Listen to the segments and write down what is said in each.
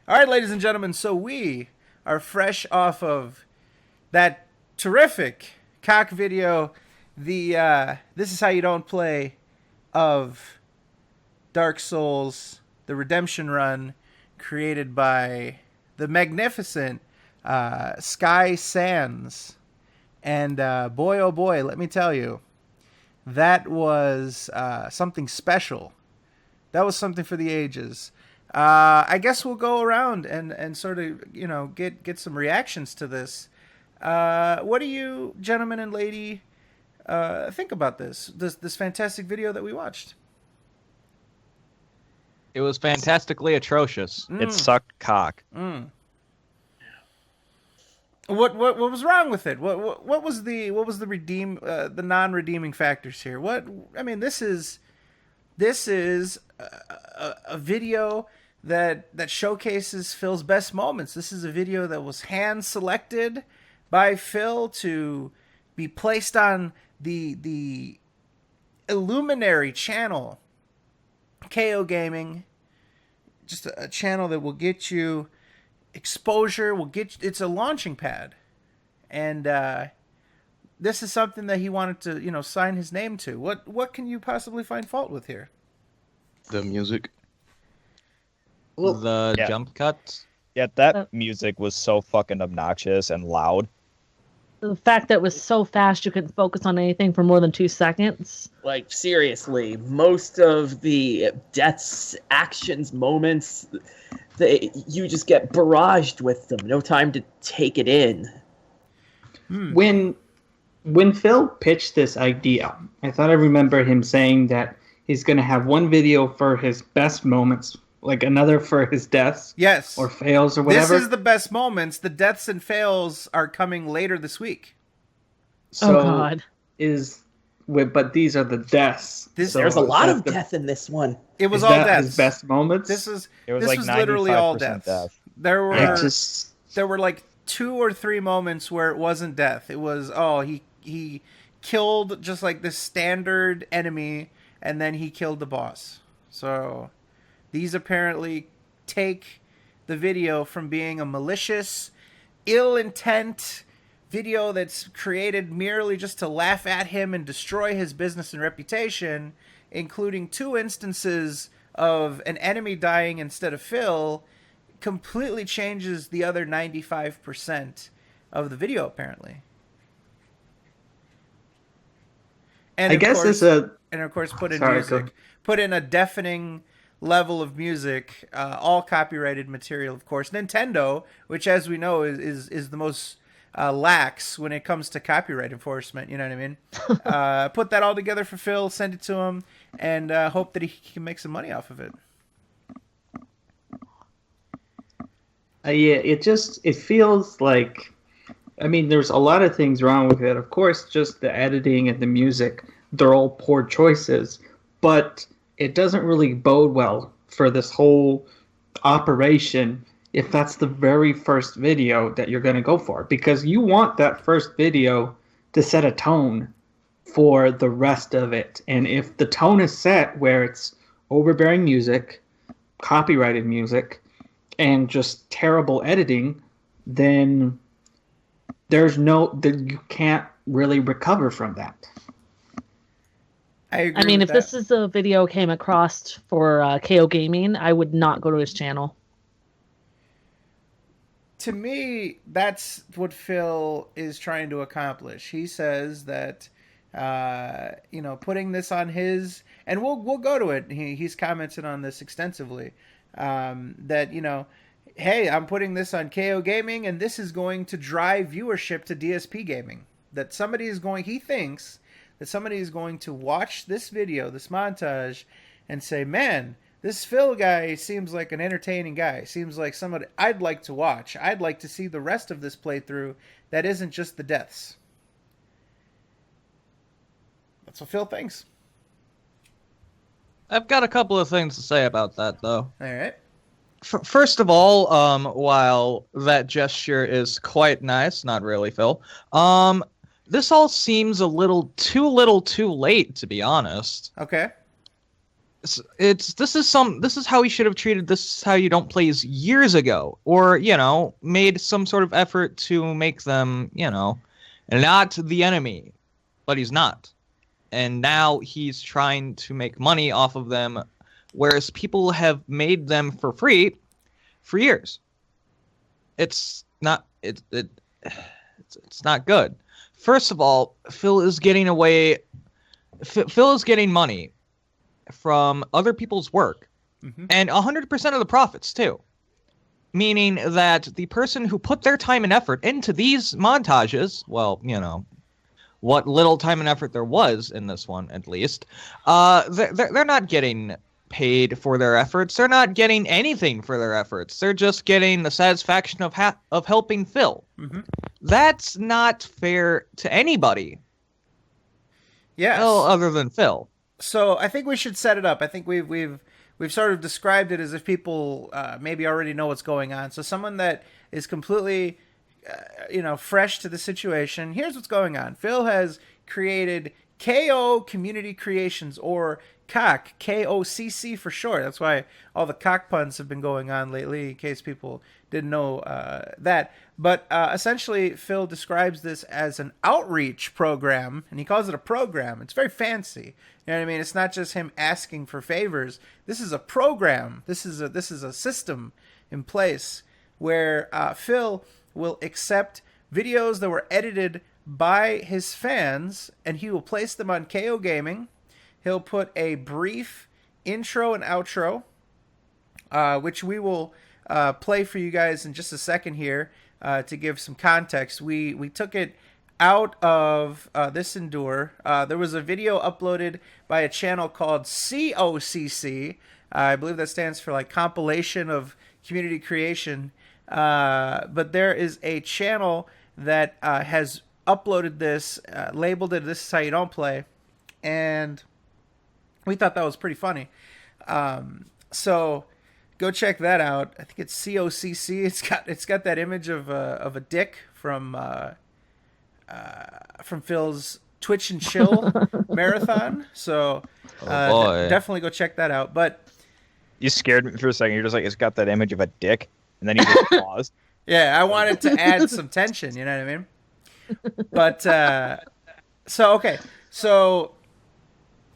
All right, ladies and gentlemen, so we are fresh off of that terrific cock video, the This Is How You Don't Play of Dark Souls, the Redemption Run, created by the magnificent Sky Sands. And boy, oh boy, let me tell you, that was something special. That was something for the ages. I guess we'll go around and sort of, get some reactions to this. What do you, gentlemen and lady, think about this fantastic video that we watched? It was fantastically atrocious. It sucked cock. What was wrong with it? What was the the non-redeeming factors here? This is a video that showcases Phil's best moments. This is a video that was hand selected by Phil to be placed on the Illuminary channel, KO Gaming, just a channel that will get you exposure, it's a launching pad. And this is something that he wanted to, sign his name to. What can you possibly find fault with here? The music. Well, jump cuts. Yeah, that music was so fucking obnoxious and loud. The fact that it was so fast you couldn't focus on anything for more than 2 seconds. Like, seriously, most of the deaths, actions, moments, you just get barraged with them. No time to take it in. When Phil pitched this idea, I thought I remember him saying that he's going to have one video for his best moments, like another for his deaths. Yes. Or fails or whatever. This is the best moments. The deaths and fails are coming later this week. So oh, God. But these are the deaths. There's a lot of death in this one. It was all deaths. His best moments? This was like literally all deaths. Death. There were like 2 or 3 moments where it wasn't death. It was, he killed just like this standard enemy, and then he killed the boss. So these apparently take the video from being a malicious, ill intent video that's created merely just to laugh at him and destroy his business and reputation, including 2 instances of an enemy dying instead of Phil, completely changes the other 95% of the video, apparently. And I guess it's of course put in music. Put in a deafening level of music, all copyrighted material, of course. Nintendo, which as we know is the most lax when it comes to copyright enforcement, you know what I mean? Put that all together for Phil, send it to him, and hope that he can make some money off of it. It feels like, there's a lot of things wrong with it. Of course, just the editing and the music, they're all poor choices, but it doesn't really bode well for this whole operation if that's the very first video that you're going to go for, because you want that first video to set a tone for the rest of it. And if the tone is set where it's overbearing music, copyrighted music, and just terrible editing, then you can't really recover from that. I agree. If this is a video came across for KO Gaming, I would not go to his channel. To me, that's what Phil is trying to accomplish. He says that, putting this on his, and we'll go to it. He's commented on this extensively. That, hey, I'm putting this on KO Gaming, and this is going to drive viewership to DSP Gaming. That he thinks that somebody is going to watch this video, this montage, and say, man, this Phil guy seems like an entertaining guy. Seems like somebody I'd like to watch. I'd like to see the rest of this playthrough that isn't just the deaths. That's what Phil thinks. I've got a couple of things to say about that, though. All right. First of all, while that gesture is quite nice, not really, Phil, this all seems a little too late, to be honest. Okay. this is how he should have treated This Is How You Don't Plays years ago, or made some sort of effort to make them not the enemy, but he's not, and now he's trying to make money off of them, whereas people have made them for free for years. It's not it's not good. First of all, Phil is getting money from other people's work, and 100% of the profits too. Meaning that the person who put their time and effort into these montages, well, what little time and effort there was in this one, at least, they're not getting paid for their efforts. They're not getting anything for their efforts. They're just getting the satisfaction of helping Phil. That's not fair to anybody. Yes. Well, other than Phil. So I think we should set it up. I think we've sort of described it as if people maybe already know what's going on. So someone that is completely, fresh to the situation. Here's what's going on. Phil has created KO Community Creations, or KOCC, KOCC for short. That's why all the cock puns have been going on lately, in case people didn't know that. But essentially, Phil describes this as an outreach program, and he calls it a program. It's very fancy. You know what I mean? It's not just him asking for favors. This is a program. This is a system in place where Phil will accept videos that were edited by his fans, and he will place them on KO Gaming. He'll put a brief intro and outro, which we will play for you guys in just a second here to give some context. We took it out of this Endure. There was a video uploaded by a channel called KOCC. I believe that stands for like compilation of community creation. But there is a channel that has uploaded this, labeled it "This Is How You Don't Play," and we thought that was pretty funny. So go check that out. I think it's KOCC. It's got that image of a dick from Phil's Twitch and Chill marathon. So definitely go check that out. But You scared me for a second. You're just like, it's got that image of a dick, and then you just paused. yeah, I wanted to add some tension. You know what I mean? But so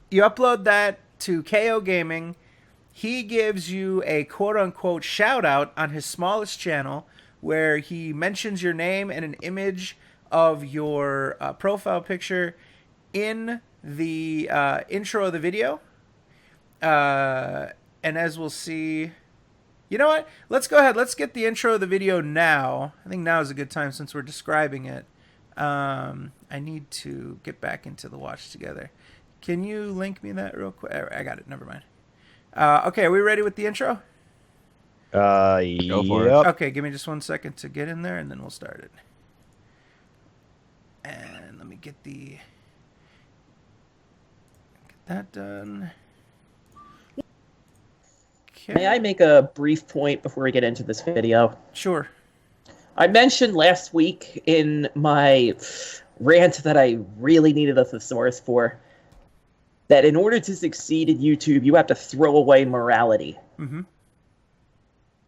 you upload that to KO Gaming. He gives you a quote-unquote shout-out on his smallest channel where he mentions your name and an image of your profile picture in the intro of the video. And as we'll see... You know what? Let's go ahead. Let's get the intro of the video now. I think now is a good time since we're describing it. I need to get back into the watch together. Can you link me that real quick? I got it. Never mind. Okay, are we ready with the intro? Go for it. Yep. Okay, give me just 1 second to get in there, and then we'll start it. And let me get that done. Okay. May I make a brief point before we get into this video? Sure. I mentioned last week in my rant that I really needed a thesaurus for that in order to succeed in YouTube, you have to throw away morality. Mm-hmm.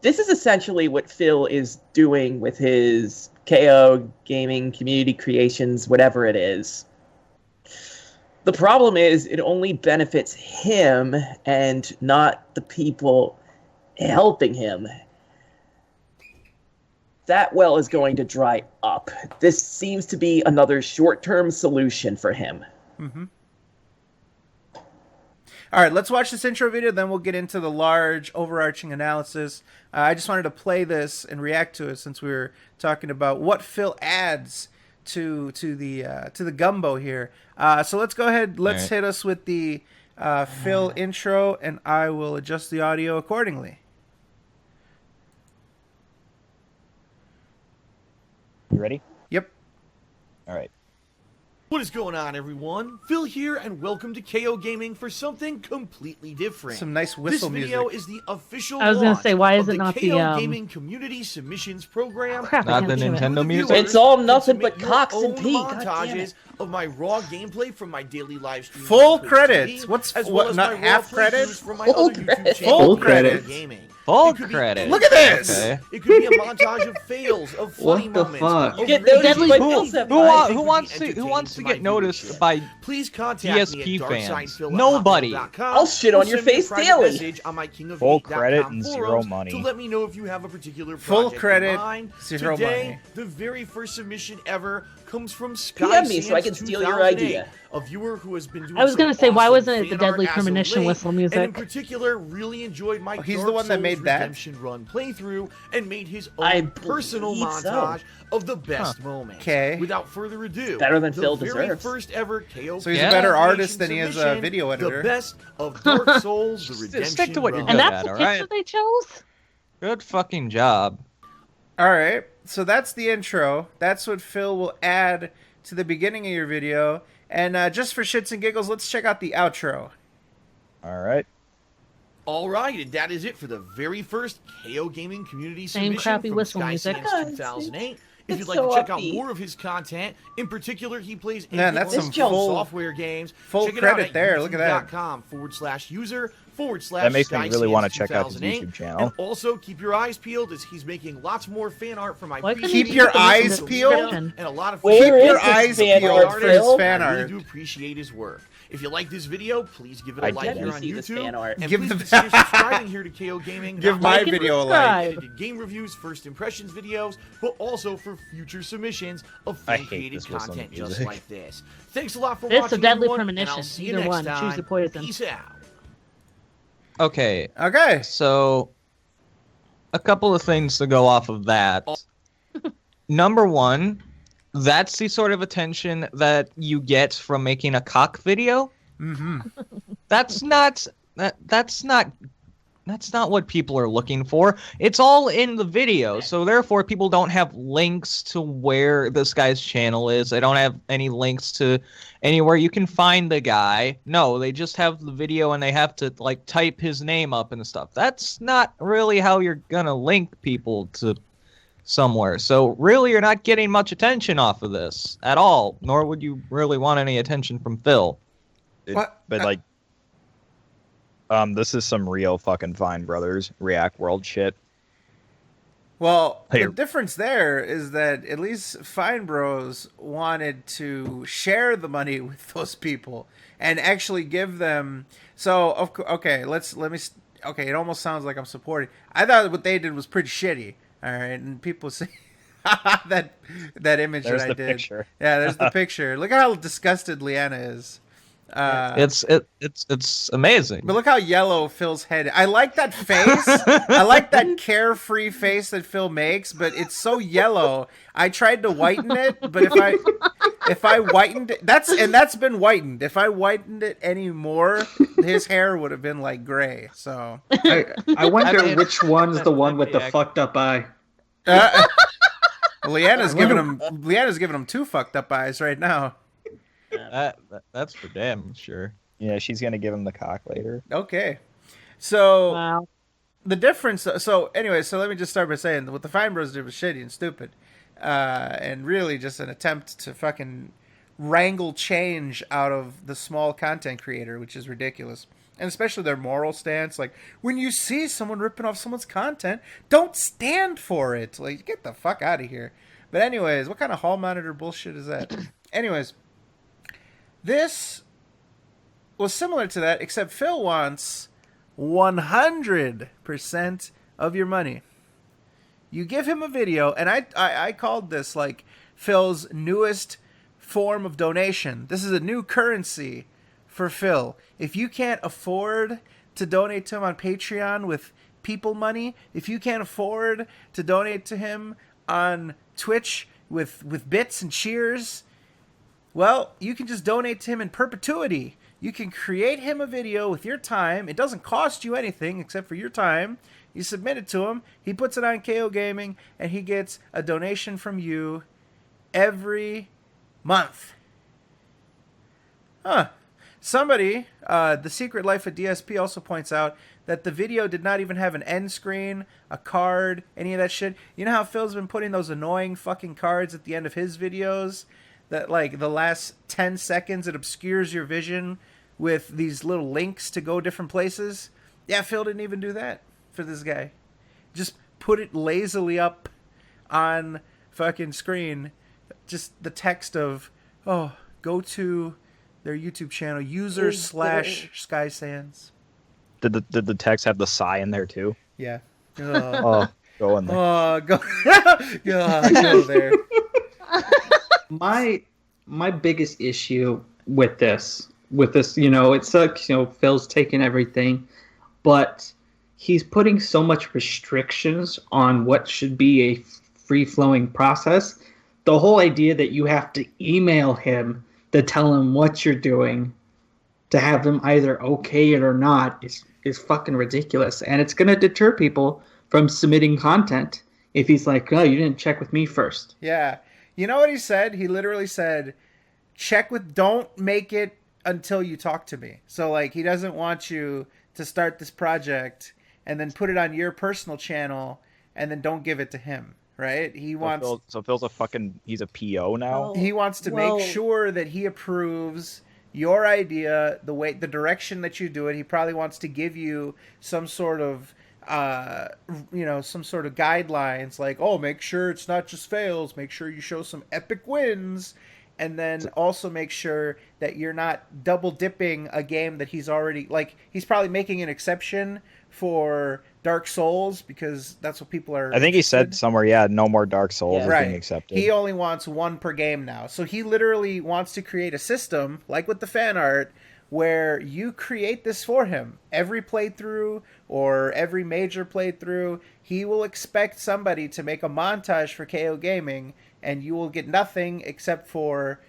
This is essentially what Phil is doing with his KO Gaming Community Creations, whatever it is. The problem is it only benefits him and not the people helping him. That well is going to dry up. This seems to be another short-term solution for him. Mm-hmm. All right, let's watch this intro video, then we'll get into the large, overarching analysis. I just wanted to play this and react to it since we were talking about what Phil adds to the gumbo here. So let's go ahead. Let's hit us with the Phil intro, and I will adjust the audio accordingly. You ready? Yep. All right. What is going on, everyone? Phil here, and welcome to KO Gaming for something completely different. Some nice whistle This video music. is the official I was gonna launch say, why is of it not KO the, Gaming Community Submissions Program. Crap, I Not can't the do it. Nintendo music? It's all Can nothing but submit your cocks own and pee. God damn montages it. of my raw gameplay from my daily live stream. Full on Twitch credits. TV, What's- as what, well as not my raw half playthroughs credits? from my Full other YouTube credits. channel, Full KO credits. Gaming. Full It could be- credit. Look at this! Okay. It could be a montage of fails, of funny What the moments. fuck? of You get really noticed Deadly by Who- Phil Who, Senpai. It could wants be to get entertaining noticed to my by Please contact me PSP at fans? darksidefil@hotmail.com Nobody. I'll shit on or your send me a face private daily. message on my Full KingofHate.com credit and zero forums money. To let me know if you have a particular Full project credit, in mind. zero Today, money. the very first submission ever comes from Sky PM me so I Sans can steal your 2008, idea. a viewer who has been doing I was gonna some say, why awesome wasn't it the fan art Deadly as of Premonition late, whistle and in music? particular really enjoyed my he's Dark the one that Souls made that? Redemption Run playthrough and made his own I personal believe so. montage of the best moments. 'Kay. Without further ado, Better than the Phil very deserves. first ever KO. So he's Yeah. a better Creation artist than he is a submission, video editor. The best of Dark Souls, the Stick Redemption to what you're Run. good And at, that's the alright? picture they chose? Good fucking job. All right, so that's the intro. That's what Phil will add to the beginning of your video. And just for shits and giggles, let's check out the outro. All right. All right, and that is it for the very first KO Gaming community Same submission crappy from whistle Sky music. Sans 2008. If It's you'd like so to check out upbeat. more of his content, in particular, he plays Man, that's indie some full full- software games. full Check it out credit at there, look at that. youtube.com/user/. That makes me really want to Sky check out his 2008. YouTube channel. And also keep your eyes peeled as he's making lots more fan art for my Why couldn't Keep you your just listen eyes to the peeled? description? and a lot of Where Keep is your this eyes fan peeled art, for his Phil? fan I art. really do appreciate his work. If you like this video, please give it a I like did. here Let on me see this YouTube. fan art. And Give please the- consider subscribing here to KO Gaming. Give not my only and video a like. subscribe. edited game reviews, first impressions videos, but also for future submissions of I fan hate created this whistle content just music. like this. Thanks a lot for This or watching, Deadly everyone, and Premonition. I'll see you Either next one. time. Choose your poison. Peace out. Okay, Okay. so a couple of things to go off of that. Number one, that's the sort of attention that you get from making a cock video. Mm-hmm. That's not what people are looking for. It's all in the video, so therefore people don't have links to where this guy's channel is. They don't have any links to anywhere you can find the guy. No, they just have the video and they have to like type his name up and stuff. That's not really how you're gonna link people to somewhere. So really you're not getting much attention off of this at all, nor would you really want any attention from Phil. What? But like, this is some real fucking Fine Brothers React World shit. Well, Hey. the difference there is that at least Fine Bros wanted to share the money with those people and actually give them. So, okay, okay, it almost sounds like I'm supporting. I thought what they did was pretty shitty. All right, and people say that image There's that I the did. picture. Yeah, there's the picture. Look at how disgusted Leanna is. It's amazing. But look how yellow Phil's head is. I like that face. I like that carefree face that Phil makes, but it's so yellow. I tried to whiten it, but if I whitened it, that's been whitened. If I whitened it any more, his hair would have been like gray. So I wonder I mean- which one's the one with the fucked up eye. Leanna's giving him two fucked up eyes right now. That's for damn sure. Yeah, she's gonna give him the cock later. Okay. So Wow. the difference, so anyway, so let me just start by saying what the Fine Bros did was shitty and stupid, and really just an attempt to fucking wrangle change out of the small content creator, which is ridiculous. And especially their moral stance, like, when you see someone ripping off someone's content, don't stand for it. Like, get the fuck out of here. But anyways, what kind of hall monitor bullshit is that? Anyways, this was similar to that, except Phil wants 100% of your money. You give him a video, and I called this like Phil's newest form of donation. This is a new currency for Phil. If you can't afford to donate to him on Patreon with people money, if you can't afford to donate to him on Twitch with bits and cheers, well, you can just donate to him in perpetuity. You can create him a video with your time. It doesn't cost you anything except for your time. You submit it to him. He puts it on KO Gaming, and he gets a donation from you every month. Huh. Somebody, The Secret Life of DSP also points out that the video did not even have an end screen, a card, any of that shit. You know how Phil's been putting those annoying fucking cards at the end of his videos? That, like, the last 10 seconds, it obscures your vision with these little links to go different places? Yeah, Phil didn't even do that for this guy. Just put it lazily up on fucking screen. Just the text of, oh, go to their YouTube channel, user / Sky Sands. Did the text have the sigh in there too? Yeah. Oh, go in there. Oh, go, go there. My biggest issue with this, it sucks, Phil's taking everything, but he's putting so much restrictions on what should be a free-flowing process. The whole idea that you have to email him to tell him what you're doing, to have him either okay it or not, is fucking ridiculous. And it's going to deter people from submitting content if he's like, oh, you didn't check with me first. Yeah. You know what he said? He literally said, don't make it until you talk to me. So, like, he doesn't want you to start this project and then put it on your personal channel and then don't give it to him, right? He wants... So Phil's he's a PO now? He wants to make sure that he approves your idea, the direction that you do it. He probably wants to give you some sort of guidelines, like, oh, make sure it's not just fails, make sure you show some epic wins, and then also make sure that you're not double dipping a game that he's already, like, he's probably making an exception for Dark Souls because that's what people are I think he said somewhere, no more Dark Souls is being accepted. He only wants one per game now. So he literally wants to create a system, like with the fan art, where you create this for him. Every playthrough or every major playthrough, he will expect somebody to make a montage for KO Gaming, and you will get nothing except for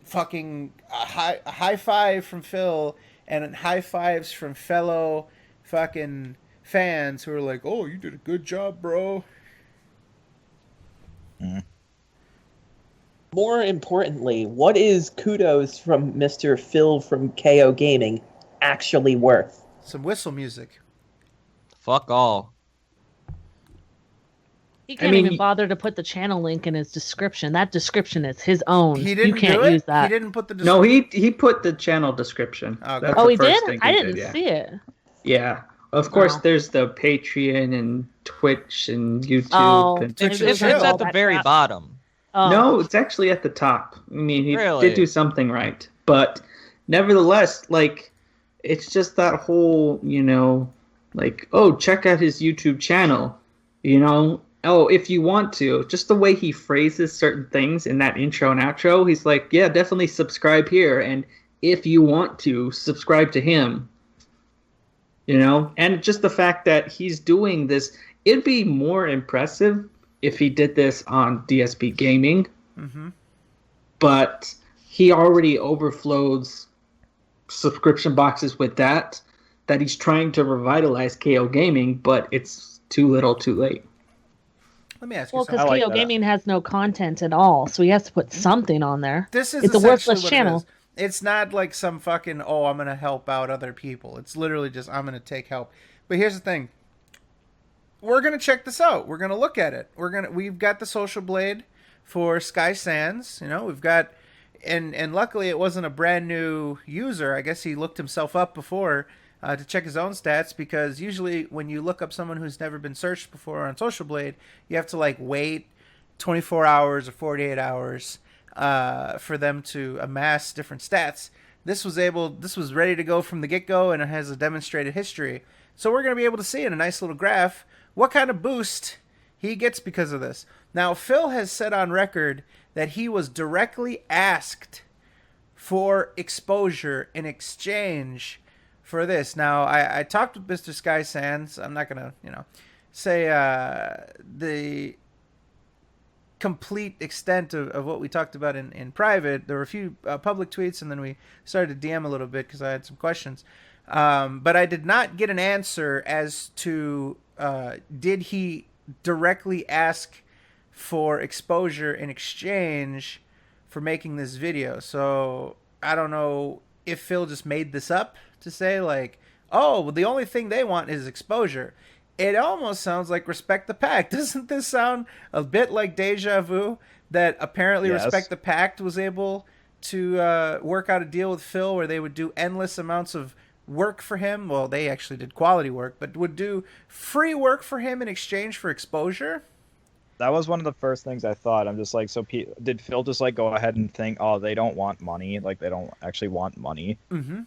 fucking a high five from Phil and high fives from fellow fucking fans who are like, oh, you did a good job, bro. More importantly, what is kudos from Mr. Phil from KO Gaming actually worth? Some whistle music. Fuck all. He can't even bother to put the channel link in his description. That description is his own. He didn't you can't do it? use that. He didn't put the No, he put the channel description. Okay. Oh, he did? I didn't see it. Yeah. Of course, there's the Patreon and Twitch and YouTube. Oh, and It's at the very bottom. Oh. No, it's actually at the top. I mean, he Really? did do something right. But nevertheless, like, it's just that whole, like, oh, check out his YouTube channel. Oh, if you want to. Just the way he phrases certain things in that intro and outro, he's like, yeah, definitely subscribe here. And if you want to, subscribe to him. And just the fact that he's doing this, it'd be more impressive if he did this on DSP Gaming. Mm-hmm. But he already overflows subscription boxes with that he's trying to revitalize KO Gaming, but it's too little too late. Let me ask you Well, something. because KO Gaming has no content at all, so he has to put something on there. It's a worthless channel. It's not like some fucking, oh, I'm going to help out other people. It's literally just, I'm going to take help. But here's the thing. We're going to check this out. We're going to look at it. We've got the Social Blade for Sky Sands. We've got, and luckily it wasn't a brand new user. I guess he looked himself up before to check his own stats, because usually when you look up someone who's never been searched before on Social Blade, you have to like wait 24 hours or 48 hours for them to amass different stats. This was ready to go from the get-go, and it has a demonstrated history. So we're going to be able to see in a nice little graph what kind of boost he gets because of this. Now, Phil has said on record that he was directly asked for exposure in exchange for this. Now, I talked with Mr. Sky Sands. I'm not going to, say the complete extent of what we talked about in private. There were a few public tweets, and then we started to DM a little bit because I had some questions. But I did not get an answer as to did he directly ask for exposure in exchange for making this video. So I don't know if Phil just made this up to say like, oh, well, the only thing they want is exposure. It almost sounds like Respect the Pact. Doesn't this sound a bit like deja vu? That apparently Yes. Respect the Pact was able to work out a deal with Phil where they would do endless amounts of work for him. Well, they actually did quality work, but would do free work for him in exchange for exposure. That was one of the first things I thought. I'm just like, so did Phil just like go ahead and think, oh, they don't want money, like they don't actually want money. Mm-hmm.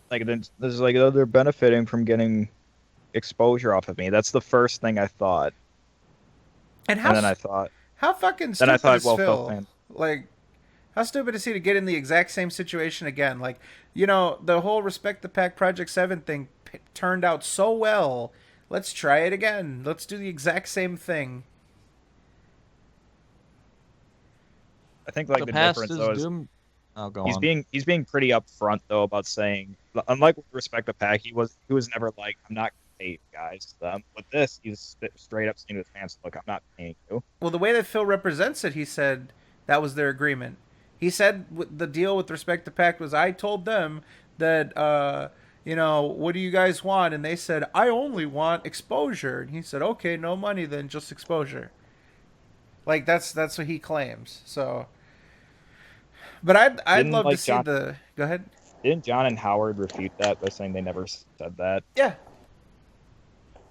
Like then this is like, oh, they're benefiting from getting exposure off of me. That's the first thing I thought. And then I thought, how fucking then stupid I thought, is well, Phil? Phil fan. Like, how stupid is he to get in the exact same situation again? Like, you know, the whole Respect the Pact Project 7 thing turned out so well. Let's try it again. Let's do the exact same thing. I think like the past difference is though is doomed. Oh, go on. he's being pretty upfront though about saying, unlike with Respect the Pack, he was never like, I'm not paying you guys. With this, he's straight up saying to his fans, look, I'm not paying you. Well, the way that Phil represents it, he said that was their agreement. He said the deal with Respect the Pact was, I told them that, you know, what do you guys want? And they said, I only want exposure. And he said, okay, no money then, just exposure. Like, that's what he claims. So, but I'd love to see the... Go ahead. Didn't John and Howard refute that by saying they never said that? Yeah.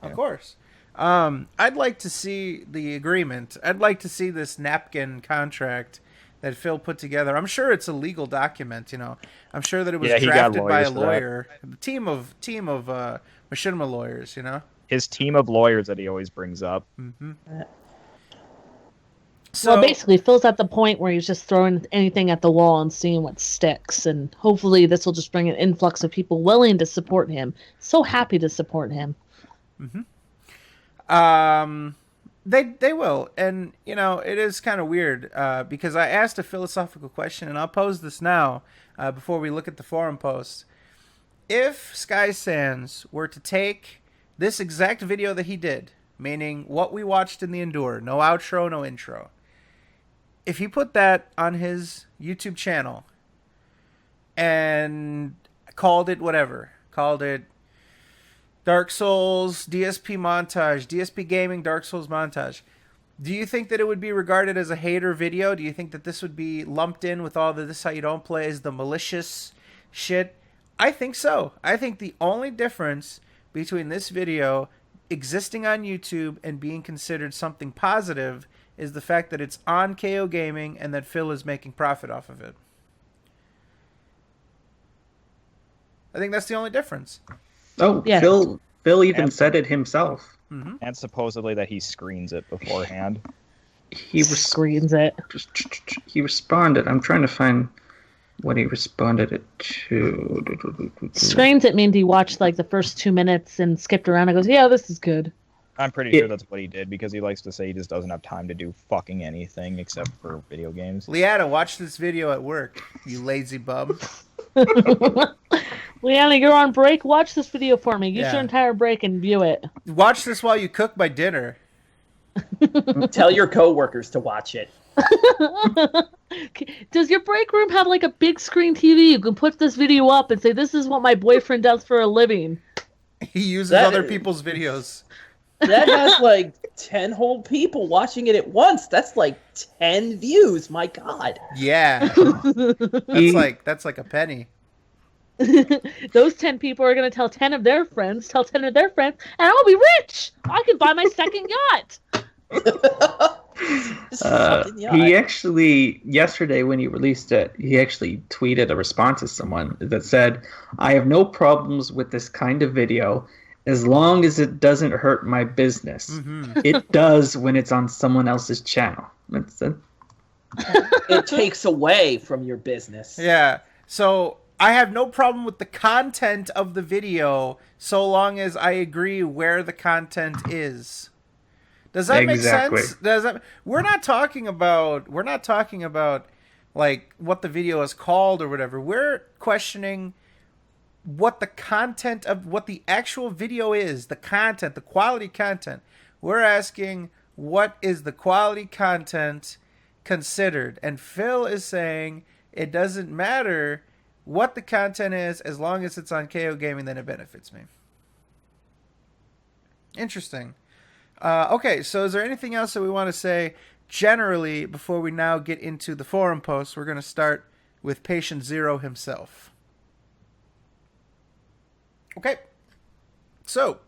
Of course. I'd like to see the agreement. I'd like to see this napkin contract that Phil put together. I'm sure it's a legal document, you know. I'm sure that it was drafted by a lawyer. A team of machinima lawyers, you know. His team of lawyers that he always brings up. Mm-hmm. So, well, basically, Phil's at the point where he's just throwing anything at the wall and seeing what sticks. And hopefully this will just bring an influx of people willing to support him. So happy to support him. Mm-hmm. They will. And, you know, it is kind of weird because I asked a philosophical question, and I'll pose this now before we look at the forum posts. If Sky Sands were to take this exact video that he did, meaning what we watched in the Endure, no outro, no intro, if he put that on his YouTube channel and called it whatever, called it Dark Souls DSP montage, DSP Gaming Dark Souls montage, do you think that it would be regarded as a hater video? Do you think that this would be lumped in with all the This How You Don't Play as the malicious shit? I think so. I think the only difference between this video existing on YouTube and being considered something positive is the fact that it's on KO Gaming and that Phil is making profit off of it. I think that's the only difference. Oh, yeah. Phil even said it himself. Mm-hmm. And supposedly that he screens it beforehand. He screens it. He responded. I'm trying to find what he responded it to. Screens it means he watched like the first 2 minutes and skipped around and goes, yeah, this is good. I'm pretty sure that's what he did because he likes to say he just doesn't have time to do fucking anything except for video games. Leanna, watch this video at work, you lazy bum. Leanna, you're on break. Watch this video for me. Use your entire break and view it. Watch this while you cook my dinner. Tell your coworkers to watch it. Does your break room have like a big screen TV? You can put this video up and say, this is what my boyfriend does for a living. He uses other people's videos. That has like 10 whole people watching it at once. That's like 10 views. My God. Yeah. That's like a penny. Those 10 people are going to tell 10 of their friends, and I'll be rich. I can buy my second yacht. He actually, yesterday when he released it, he actually tweeted a response to someone that said, I have no problems with this kind of video as long as it doesn't hurt my business. Mm-hmm. It does when it's on someone else's channel. It takes away from your business. Yeah. So I have no problem with the content of the video so long as I agree where the content is. Does that make sense? We're not talking about like what the video is called or whatever. We're questioning what the content of what the actual video is, the content, the quality content. We're asking what is the quality content considered? And Phil is saying it doesn't matter what the content is. As long as it's on KO Gaming, then it benefits me. Interesting. Okay, so is there anything else that we want to say generally before we now get into the forum posts? We're going to start with Patient Zero himself. Okay, so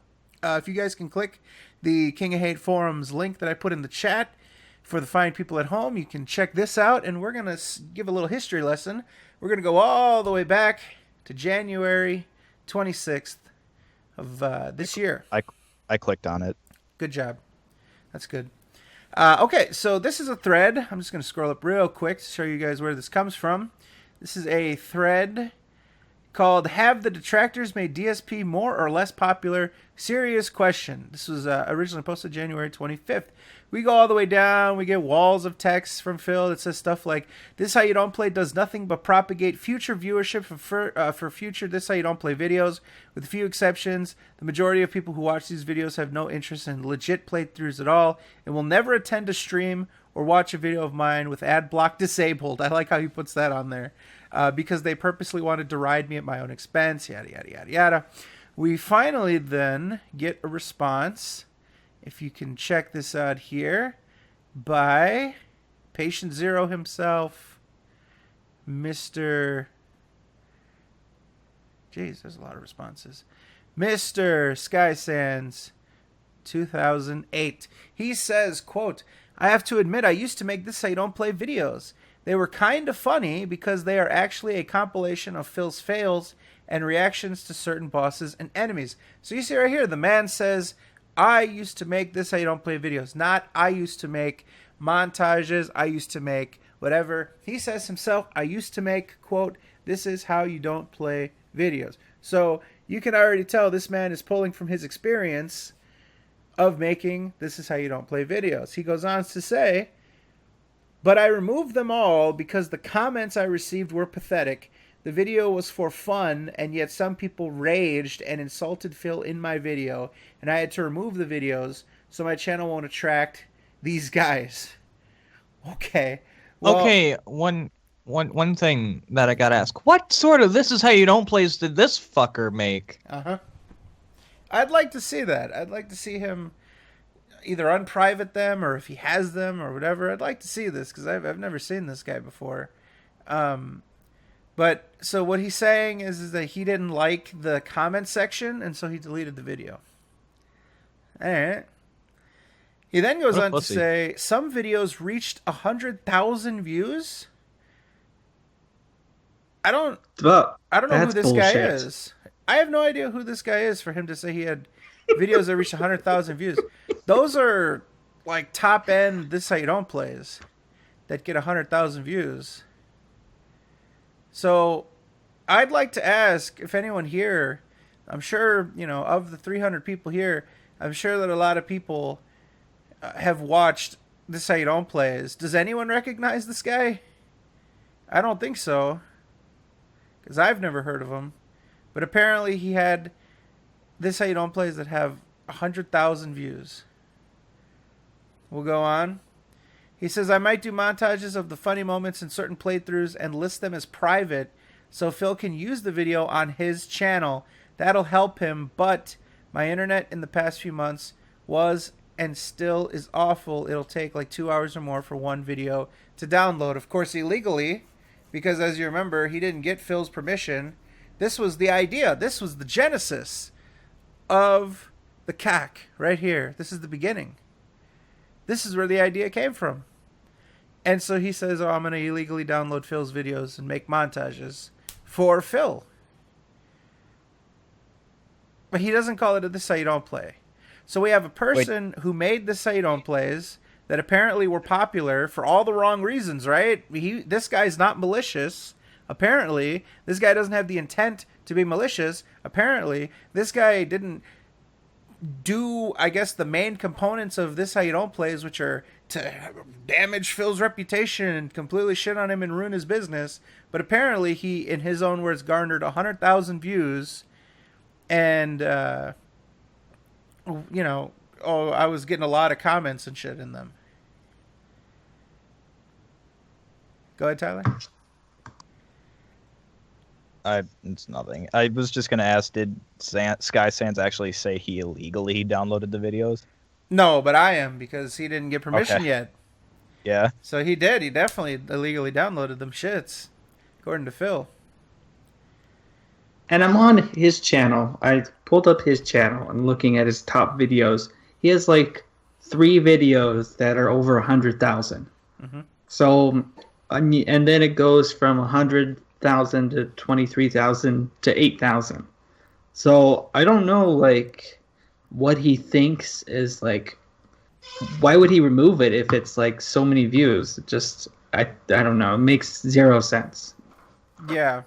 if you guys can click the King of Hate forums link that I put in the chat for the fine people at home, you can check this out, and we're going to give a little history lesson. We're going to go all the way back to January 26th of this year. I clicked on it. Good job. That's good. Okay, so this is a thread. I'm just going to scroll up real quick to show you guys where this comes from. This is a thread called Have the Detractors Made DSP More or Less Popular? Serious question. This was originally posted January 25th. We go all the way down. We get walls of text from Phil that says stuff like, This How You Don't Play does nothing but propagate future viewership for future This How You Don't Play videos. With a few exceptions, the majority of people who watch these videos have no interest in legit playthroughs at all and will never attend a stream or watch a video of mine with ad block disabled. I like how he puts that on there. Because they purposely want to deride me at my own expense, yada, yada, yada, yada. We finally then get a response, if you can check this out here, by Patient Zero himself, Mr. Jeez, there's a lot of responses. Mr. Sky Sands 2008. He says, quote, I have to admit I used to make This How You Don't Play videos. They were kind of funny because they are actually a compilation of Phil's fails and reactions to certain bosses and enemies. So you see right here, the man says, I used to make This How You Don't Play videos. Not I used to make montages. I used to make whatever. He says himself, I used to make, quote, This Is How You Don't Play videos. So you can already tell this man is pulling from his experience of making This Is How You Don't Play videos. He goes on to say, but I removed them all because the comments I received were pathetic. The video was for fun, and yet some people raged and insulted Phil in my video, and I had to remove the videos so my channel won't attract these guys. Okay. Well, okay, one thing that I gotta ask. What sort of This Is How You Don't Plays did this fucker make? Uh-huh. I'd like to see that. I'd like to see him either unprivate them or if he has them or whatever. I'd like to see this because I've never seen this guy before. But so what he's saying is that he didn't like the comment section and so he deleted the video. All right. He then goes on to say some videos reached 100,000 views. I don't know who this guy is. I have no idea who this guy is for him to say he had videos that reached 100,000 views. Those are like top end This How You Don't Plays that get 100,000 views. So I'd like to ask if anyone here, I'm sure, of the 300 people here, I'm sure that a lot of people have watched This How You Don't Plays. Does anyone recognize this guy? I don't think so, because I've never heard of him. But apparently he had This How You Don't Plays that have 100,000 views. We'll go on. He says, I might do montages of the funny moments in certain playthroughs and list them as private so Phil can use the video on his channel. That'll help him, but my internet in the past few months was and still is awful. It'll take like 2 hours or more for one video to download. Of course, illegally, because as you remember, he didn't get Phil's permission. This was the idea. This was the genesis of the KOCC right here. This is the beginning. This is where the idea came from. And so he says, I'm going to illegally download Phil's videos and make montages for Phil. But he doesn't call it a This How You Don't Play. So we have a person who made This How You Don't Plays that apparently were popular for all the wrong reasons, right? This guy's not malicious. Apparently, this guy doesn't have the intent to be malicious. Apparently, this guy didn't do, I guess, the main components of This How You Don't Plays, which are to damage Phil's reputation and completely shit on him and ruin his business. But apparently, he, in his own words, garnered 100,000 views. And, I was getting a lot of comments and shit in them. Go ahead, Tyler. It's nothing. I was just gonna ask, did Sky Sans actually say he illegally downloaded the videos? No, but I am, because he didn't get permission yet. Yeah. So he did. He definitely illegally downloaded them shits, according to Phil. And I'm on his channel. I pulled up his channel and looking at his top videos. He has like 3 videos that are over 100,000. Mm-hmm. So, and then it goes from 100,000 to 23,000 to 8,000. So I don't know, like, what he thinks is like. Why would he remove it if it's like so many views? I don't know. It makes 0 sense. Yeah.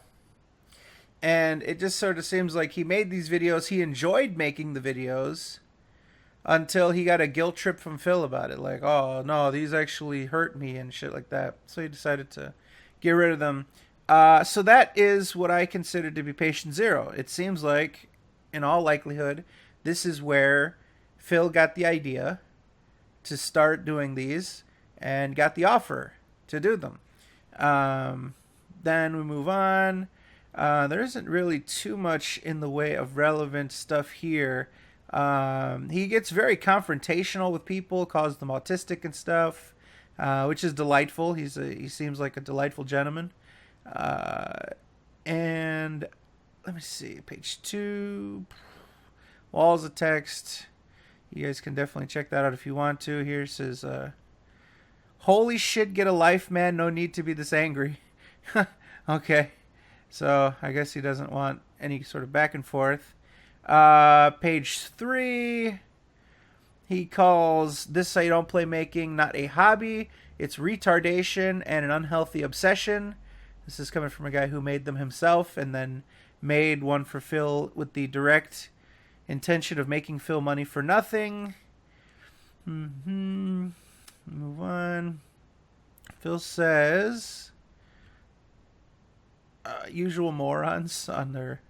And it just sort of seems like he made these videos. He enjoyed making the videos until he got a guilt trip from Phil about it. Like, oh, no, these actually hurt me and shit like that. So he decided to get rid of them. So that is what I consider to be patient zero. It seems like, in all likelihood, this is where Phil got the idea to start doing these and got the offer to do them. Then we move on. There isn't really too much in the way of relevant stuff here. He gets very confrontational with people, calls them autistic and stuff, which is delightful. He seems like a delightful gentleman. And let me see, page 2, walls of text. You guys can definitely check that out if you want to. Here it says, holy shit, get a life, man. No need to be this angry. Okay. So I guess he doesn't want any sort of back and forth. Page 3, he calls this how you don't play making not a hobby. It's retardation and an unhealthy obsession. This is coming from a guy who made them himself and then made one for Phil with the direct intention of making Phil money for nothing. Move on. Phil says, usual morons on their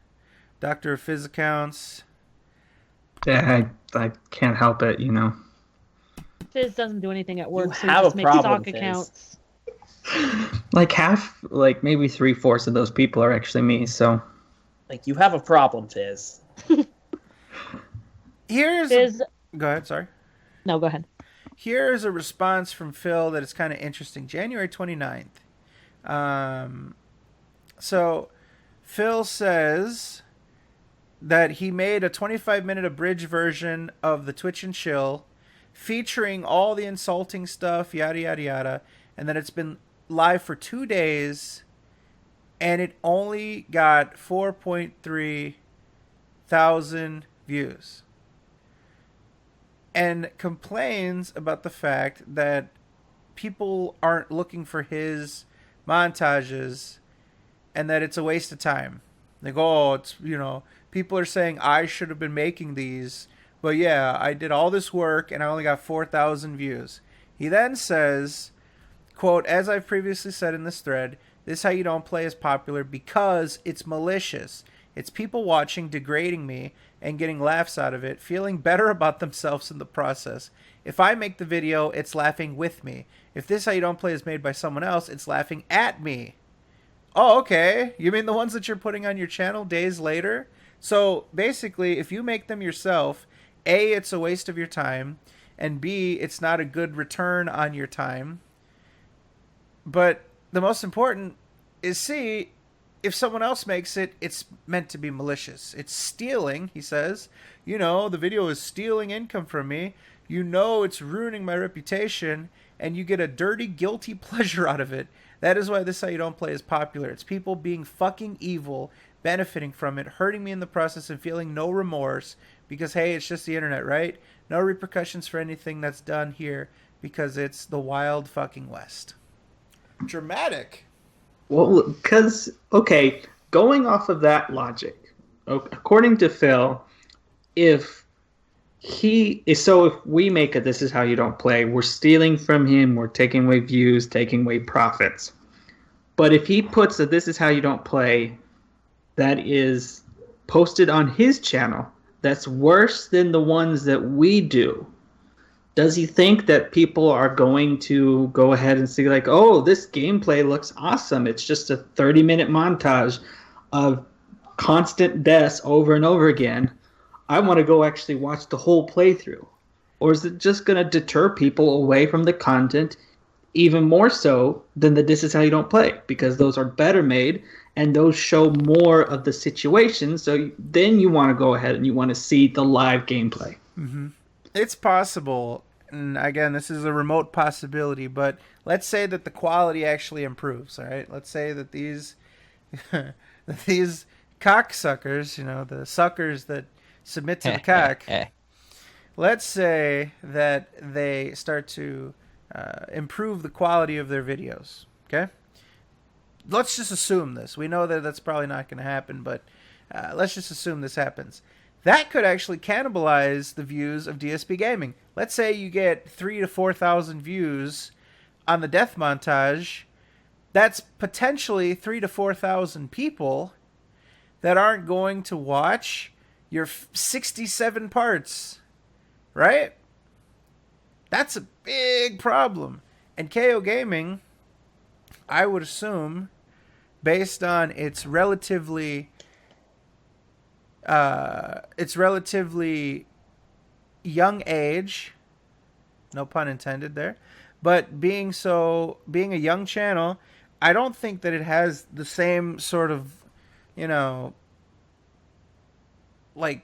Dr. of Phys accounts. Yeah, I can't help it, you know. Fizz doesn't do anything at work, You so he have just a makes problem, stock Fizz. accounts. Like half, like maybe 3/4 of those people are actually me, so. Like, you have a problem, Fizz. Here's... Fizz... Go ahead, sorry. No, go ahead. Here's a response from Phil that is kind of interesting. January 29th. So Phil says that he made a 25-minute abridged version of the Twitch and Chill featuring all the insulting stuff, yada, yada, yada, and that it's been live for 2 days, and it only got 4.3 thousand views. And complains about the fact that people aren't looking for his montages and that it's a waste of time. Like, oh, it's, you know, people are saying I should have been making these, but yeah, I did all this work and I only got 4,000 views. He then says, quote, as I've previously said in this thread, this How You Don't Play is popular because it's malicious. It's people watching, degrading me, and getting laughs out of it, feeling better about themselves in the process. If I make the video, it's laughing with me. If This How You Don't Play is made by someone else, it's laughing at me. Oh, okay. You mean the ones that you're putting on your channel days later? So basically, if you make them yourself, A, it's a waste of your time, and B, it's not a good return on your time. But the most important is C, if someone else makes it, it's meant to be malicious. It's stealing, he says. You know, the video is stealing income from me. You know it's ruining my reputation, and you get a dirty, guilty pleasure out of it. That is why This How You Don't Play is popular. It's people being fucking evil, benefiting from it, hurting me in the process, and feeling no remorse because, hey, it's just the internet, right? No repercussions for anything that's done here because it's the wild fucking West. Dramatic. Well, because, okay, going off of that logic, according to Phil, if we make it, This Is How You Don't Play, we're stealing from him, we're taking away views, taking away profits. But if he puts a This Is How You Don't Play that is posted on his channel, that's worse than the ones that we do, does he think that people are going to go ahead and see, like, oh, this gameplay looks awesome. It's just a 30-minute montage of constant deaths over and over again, I want to go actually watch the whole playthrough? Or is it just going to deter people away from the content even more so than the This Is How You Don't Play? Because those are better made and those show more of the situation. So then you want to go ahead and you want to see the live gameplay. Mm-hmm. It's possible. And again, this is a remote possibility, but let's say that the quality actually improves. All right. Let's say that these these cocksuckers, the suckers that submit to the cock, let's say that they start to improve the quality of their videos. Okay. Let's just assume this. We know that that's probably not going to happen, but let's just assume this happens. That could actually cannibalize the views of DSP Gaming. Let's say you get 3,000 to 4,000 views on the death montage. That's potentially 3,000 to 4,000 people that aren't going to watch your 67 parts, right? That's a big problem. And KO Gaming, I would assume, based on its relatively young age, no pun intended there, but being a young channel, I don't think that it has the same sort of, like,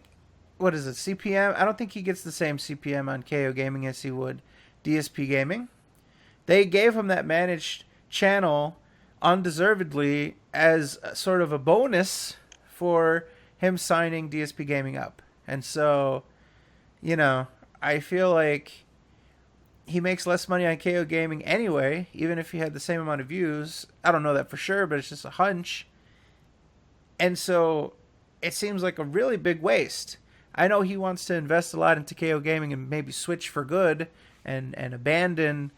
what is it, CPM? I don't think he gets the same CPM on KO Gaming as he would DSP Gaming. They gave him that managed channel undeservedly as sort of a bonus for him signing DSP Gaming up. And so, I feel like he makes less money on KO Gaming anyway, even if he had the same amount of views. I don't know that for sure, but it's just a hunch. And so it seems like a really big waste. I know he wants to invest a lot into KO Gaming and maybe switch for good and abandon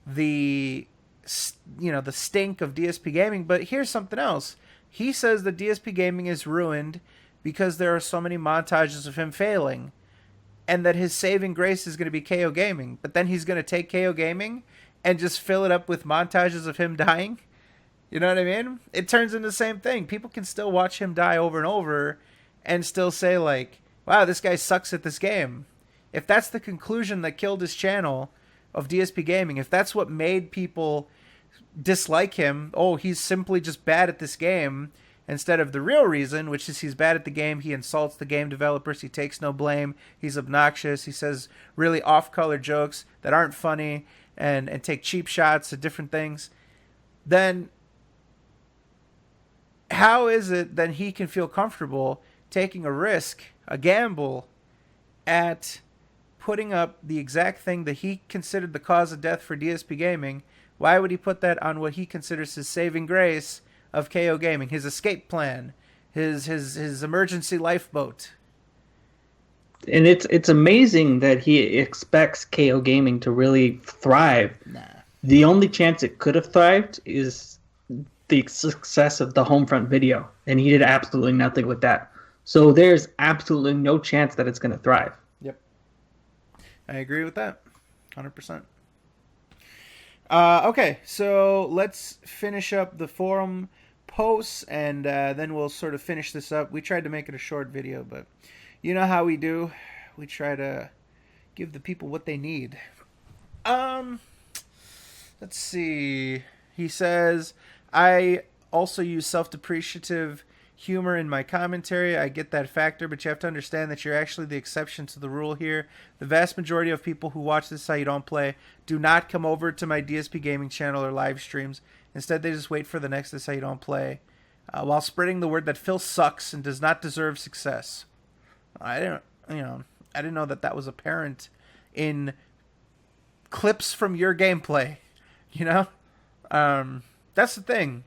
the stink of DSP Gaming, but here's something else. He says that DSP Gaming is ruined because there are so many montages of him failing, and that his saving grace is going to be KO Gaming. But then he's going to take KO Gaming and just fill it up with montages of him dying. You know what I mean? It turns into the same thing. People can still watch him die over and over and still say, like, wow, this guy sucks at this game. If that's the conclusion that killed his channel of DSP Gaming, if that's what made people dislike him, oh, he's simply just bad at this game, instead of the real reason, which is he's bad at the game, he insults the game developers, he takes no blame, he's obnoxious, he says really off-color jokes that aren't funny, and take cheap shots at different things, then how is it that he can feel comfortable taking a risk, a gamble, at putting up the exact thing that he considered the cause of death for DSP Gaming? Why would he put that on what he considers his saving grace of KO Gaming, his escape plan, his emergency lifeboat? And it's amazing that he expects KO Gaming to really thrive. Nah. The only chance it could have thrived is the success of the Homefront video, and he did absolutely nothing with that. So there's absolutely no chance that it's going to thrive. Yep. I agree with that. 100%. Okay, so let's finish up the forum posts, and then we'll sort of finish this up. We tried to make it a short video, but you know how we do. We try to give the people what they need. Let's see. He says, I also use self-depreciative humor in my commentary. I get that factor, but you have to understand that you're actually the exception to the rule here. The vast majority of people who watch This Is How You Don't Play do not come over to my DSP Gaming channel or live streams. Instead, they just wait for the next This Is How You Don't Play, while spreading the word that Phil sucks and does not deserve success. I didn't know that was apparent in clips from your gameplay. That's the thing.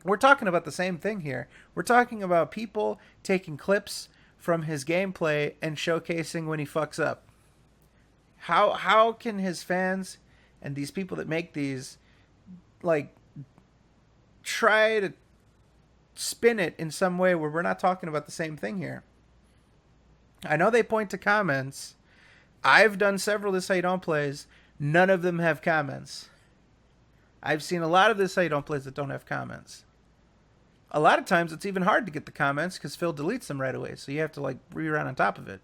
We're talking about the same thing here. We're talking about people taking clips from his gameplay and showcasing when he fucks up. How can his fans and these people that make these, like, try to spin it in some way where we're not talking about the same thing here? I know they point to comments. I've done several This Is How You Don't Plays. None of them have comments. I've seen a lot of This Is How You Don't Plays that don't have comments. a lot of times it's even hard to get the comments because Phil deletes them right away. So you have to like rerun on top of it.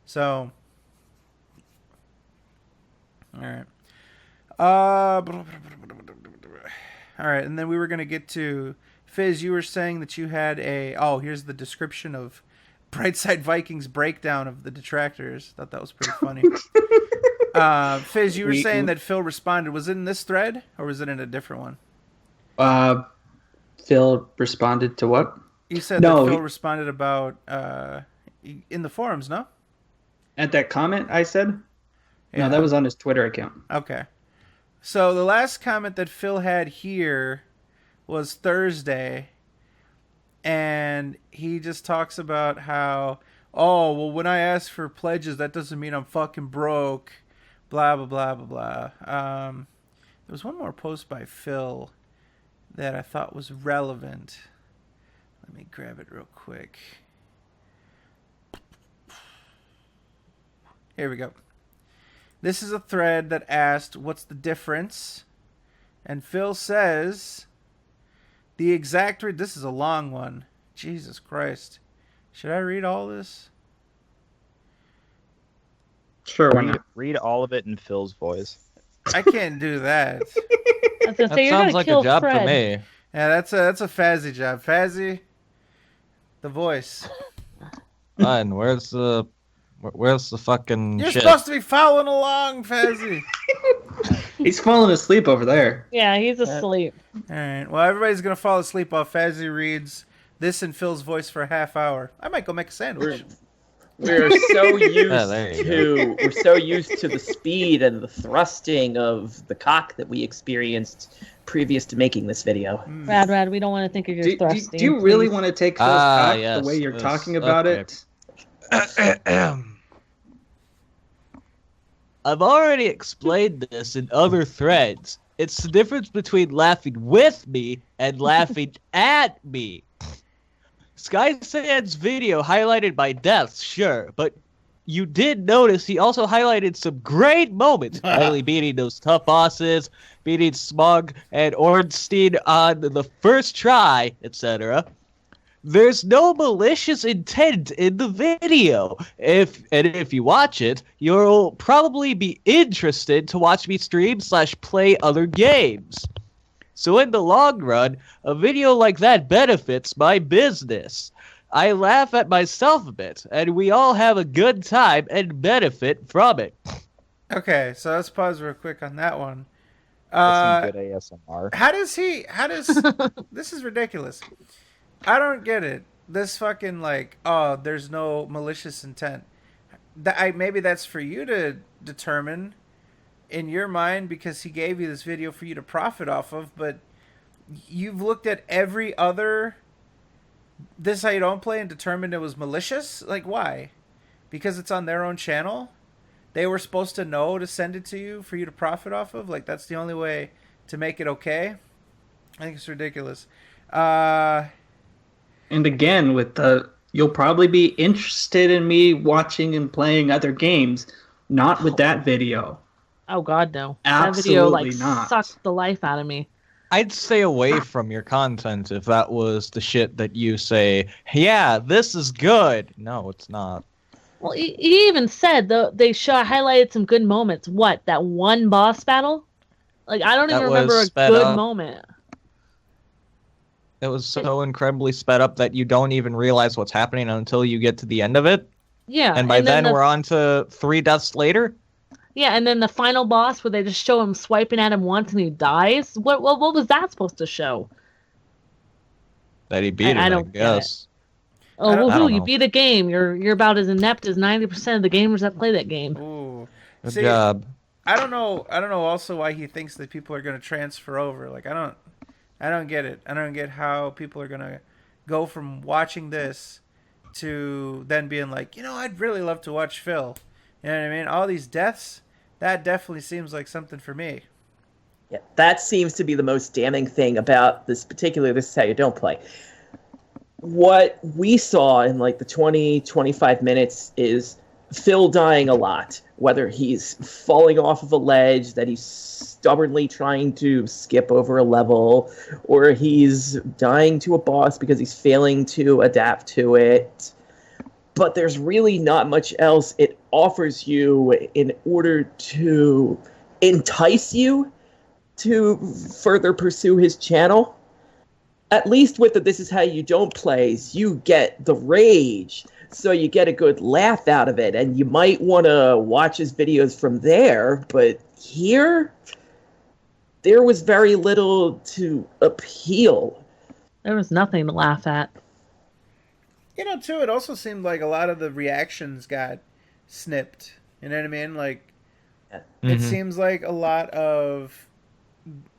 So, all right. All right, and then we were going to get to Fizz. You were saying that you had here's the description of Brightside Vikings breakdown of the detractors. Thought that was pretty funny. Fizz, you were saying that Phil responded. Was it in this thread or was it in a different one? Phil responded to what? You said that Phil responded about in the forums, no? At that comment I said? Yeah. No, that was on his Twitter account. Okay. So the last comment that Phil had here was Thursday, and he just talks about how, when I ask for pledges, that doesn't mean I'm fucking broke, blah, blah, blah, blah, blah. There was one more post by Phil that I thought was relevant. Let me grab it real quick. Here we go. This is a thread that asked, what's the difference? And Phil says, the exact... This is a long one. Jesus Christ. Should I read all this? Sure, why not? Read all of it in Phil's voice. I can't do that. I was gonna say, you're sounds gonna like kill a job Fred. for me. Yeah, that's a Fazzy job. Fazzy, the voice. Fine, where's the fucking You're shit? supposed to be following along, Fazzy. He's falling asleep over there. Yeah, he's asleep. All right. Well, everybody's gonna fall asleep while Fazzy reads this in Phil's voice for a half hour. I might go make a sandwich. We're so used there you to the speed and the thrusting of the cock that we experienced previous to making this video. Rad, we don't want to think of your thrusting. Do you really please. want to take Phil's cock yes, the way you're yes, talking about okay. it? I've already explained this in other threads. It's the difference between laughing with me and laughing at me. Skysad's video highlighted my deaths, sure, but you did notice he also highlighted some great moments, finally beating those tough bosses, beating Smug and Ornstein on the first try, etc. There's no malicious intent in the video. If you watch it, you'll probably be interested to watch me stream/play other games. So in the long run, a video like that benefits my business. I laugh at myself a bit, and we all have a good time and benefit from it. Okay, so let's pause real quick on that one. That's some good ASMR. How does this is ridiculous. I don't get it. This fucking there's no malicious intent. Maybe that's for you to determine in your mind because he gave you this video for you to profit off of, but you've looked at every other This How You Don't Play and determined it was malicious? Like, why? Because it's on their own channel? They were supposed to know to send it to you for you to profit off of? Like, that's the only way to make it okay? I think it's ridiculous. And again, you'll probably be interested in me watching and playing other games, not with that video. Oh God, no! Absolutely that video not. sucked the life out of me. I'd stay away from your content if that was the shit that you say, yeah, this is good. No, it's not. Well, he even said they highlighted some good moments. What, that one boss battle? Like, I don't even remember a good moment. It was so incredibly sped up that you don't even realize what's happening until you get to the end of it. Yeah. And by then we're on to 3 deaths later. Yeah, and then the final boss where they just show him swiping at him once and he dies. What was that supposed to show? That he beat it, I guess. Oh, well, you beat a game. You're about as inept as 90% of the gamers that play that game. Ooh. Good job. I don't know also why he thinks that people are going to transfer over. Like, I don't get it. I don't get how people are going to go from watching this to then being like, I'd really love to watch Phil. You know what I mean? All these deaths, that definitely seems like something for me. Yeah, that seems to be the most damning thing about this This Is How You Don't Play. What we saw in the 20, 25 minutes is Phil dying a lot, whether he's falling off of a ledge, that he's stubbornly trying to skip over a level, or he's dying to a boss because he's failing to adapt to it. But there's really not much else it offers you in order to entice you to further pursue his channel. At least with the This Is How You Don't plays, you get the rage, so you get a good laugh out of it, and you might want to watch his videos from there, but here, there was very little to appeal. There was nothing to laugh at. You know, too, it also seemed like a lot of the reactions got snipped. You know what I mean? Like, it seems like a lot of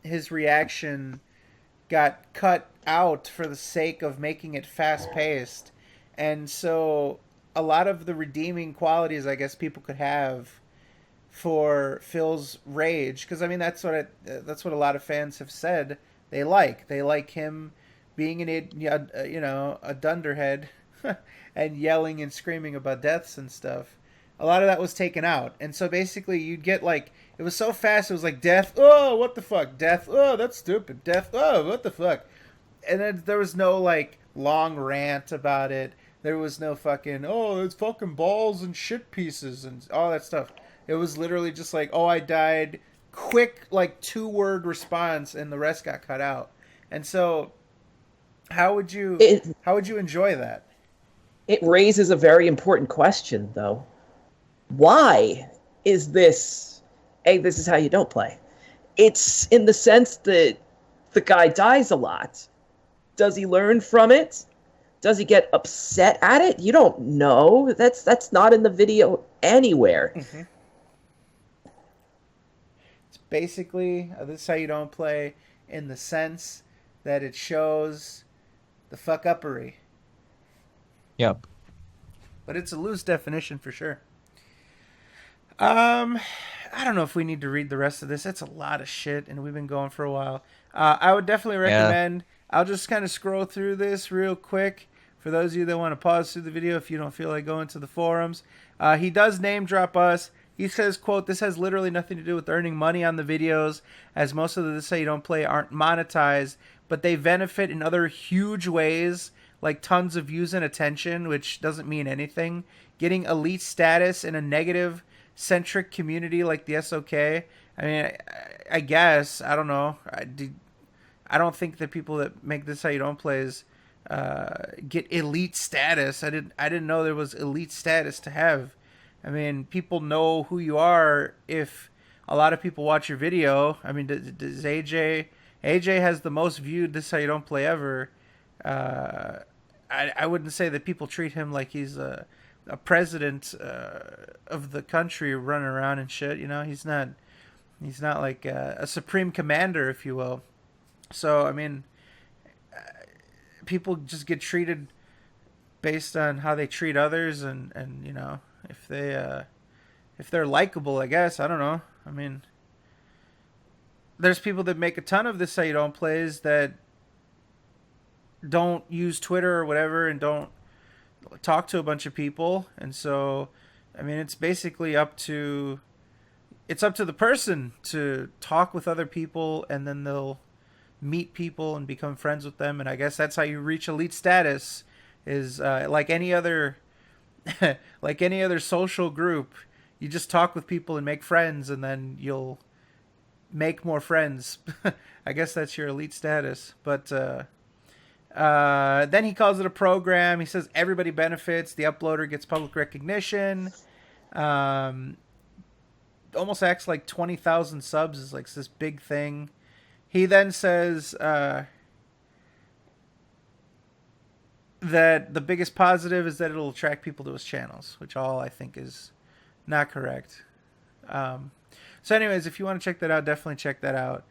his reaction got cut out for the sake of making it fast-paced. And so a lot of the redeeming qualities I guess people could have for Phil's rage, because I mean that's what a lot of fans have said they like him being a dunderhead and yelling and screaming about deaths and stuff. A lot of that was taken out, and so basically you'd get like, it was so fast, it was like death, oh what the fuck, death, oh that's stupid, death, oh what the fuck, and then there was no like long rant about it. There was no fucking, oh, it's fucking balls and shit pieces and all that stuff. It was literally just like, oh, I died, quick, like 2-word response, and the rest got cut out. And so, how would you enjoy that? It raises a very important question, though. Why is this, hey, this is how you don't play? It's in the sense that the guy dies a lot. Does he learn from it? Does he get upset at it? You don't know. That's not in the video anywhere. Mm-hmm. It's basically, this is how you don't play, in the sense that it shows the fuck-uppery. Yep. But it's a loose definition for sure. I don't know if we need to read the rest of this. It's a lot of shit, and we've been going for a while. I would definitely recommend... I'll just kind of scroll through this real quick for those of you that want to pause through the video if you don't feel like going to the forums. He does name drop us. He says, quote, "This has literally nothing to do with earning money on the videos, as most of the This Is How You Don't Play aren't monetized, but they benefit in other huge ways, like tons of views and attention," which doesn't mean anything. Getting elite status in a negative-centric community like the SoK. I mean, I guess. I don't know. I don't think that people that make This How You Don't Plays get elite status. I didn't know there was elite status to have. I mean, people know who you are if a lot of people watch your video. I mean, does AJ has the most viewed This How You Don't Play ever. I wouldn't say that people treat him like he's a president of the country running around and shit. You know, he's not like a supreme commander, if you will. So, I mean, people just get treated based on how they treat others, and you know, if they're likable, I guess. I don't know. I mean, there's people that make a ton of This How You Don't Plays that don't use Twitter or whatever and don't talk to a bunch of people, and so, I mean, it's basically up to the person to talk with other people, and then they'll meet people and become friends with them, and I guess that's how you reach elite status. Is like any other social group, you just talk with people and make friends, and then you'll make more friends. I guess that's your elite status. But then he calls it a program. He says everybody benefits. The uploader gets public recognition. Almost acts like 20,000 subs is like this big thing. He then says that the biggest positive is that it'll attract people to his channels, which all I think is not correct. So anyways, if you want to check that out, definitely check that out.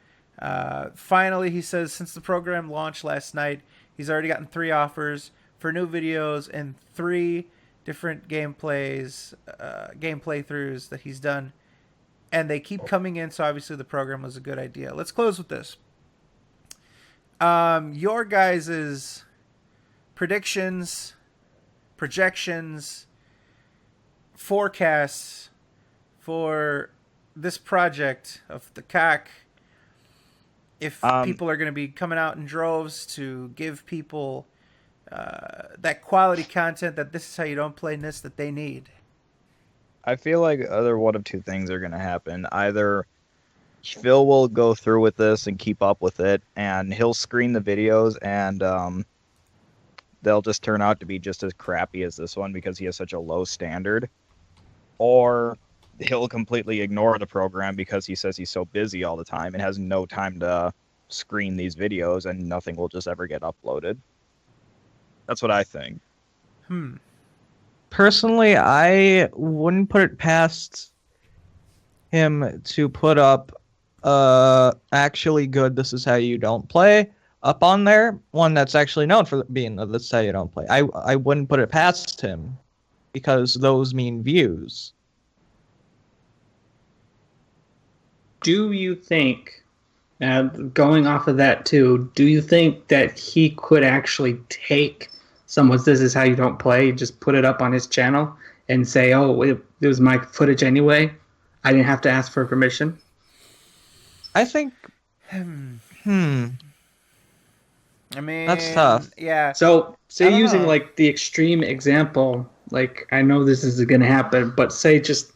Finally, he says, since the program launched last night, he's already gotten 3 offers for new videos and 3 different gameplay throughs that he's done. And they keep coming in, so obviously the program was a good idea. Let's close with this. Your guys' predictions, projections forecasts for this project of the KOCC? If people are going to be coming out in droves to give people that quality content that This Is How You Don't Play NIST that they need. I feel like either one of two things are going to happen. Either Phil will go through with this and keep up with it, and he'll screen the videos, and they'll just turn out to be just as crappy as this one because he has such a low standard. Or he'll completely ignore the program because he says he's so busy all the time and has no time to screen these videos, and nothing will just ever get uploaded. That's what I think. Personally, I wouldn't put it past him to put up actually good This Is How You Don't Play up on there. One that's actually known for being the This Is How You Don't Play. I wouldn't put it past him because those mean views. Do you think, going off of that too, do you think that he could actually take someone's This Is How You Don't Play, just put it up on his channel and say, oh, it was my footage anyway? I didn't have to ask for permission? I think... I mean... That's tough. Yeah. So, say using, like, the extreme example, like, I know this is going to happen, but say just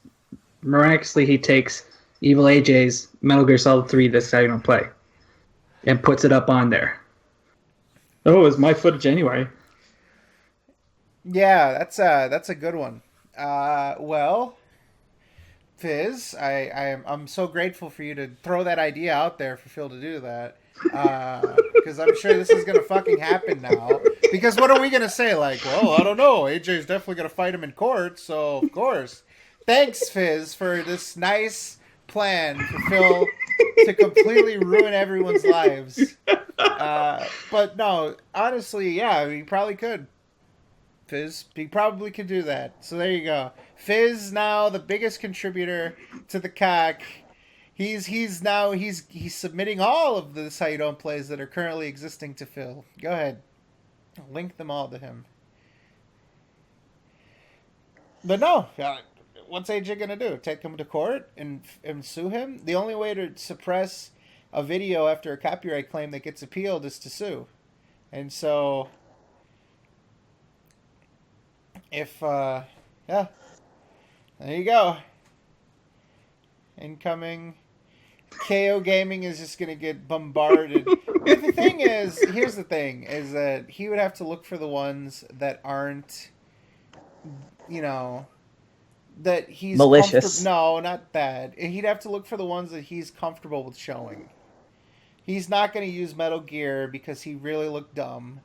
miraculously he takes Evil AJ's Metal Gear Solid 3, This Is How You Don't Play, and puts it up on there. Oh, it was my footage anyway. Yeah, that's a good one. Well, Fizz, I'm so grateful for you to throw that idea out there for Phil to do that. Because I'm sure this is gonna fucking happen now. Because what are we gonna say? Like, well, I don't know. AJ's definitely gonna fight him in court, so of course. Thanks, Fizz, for this nice plan for Phil to completely ruin everyone's lives. But no, honestly, yeah, he probably could. Fizz, he probably could do that. So there you go. Fizz now the biggest contributor to the KOCC. He's submitting all of the This How You Don't Plays that are currently existing to Phil. Go ahead. Link them all to him. But no, what's AJ gonna do? Take him to court and sue him? The only way to suppress a video after a copyright claim that gets appealed is to sue. And so yeah, there you go. Incoming. KO Gaming is just going to get bombarded. But the thing is, here's the thing, is that he would have to look for the ones that aren't, that he's malicious. No, not bad. He'd have to look for the ones that he's comfortable with showing. He's not going to use Metal Gear because he really looked dumb.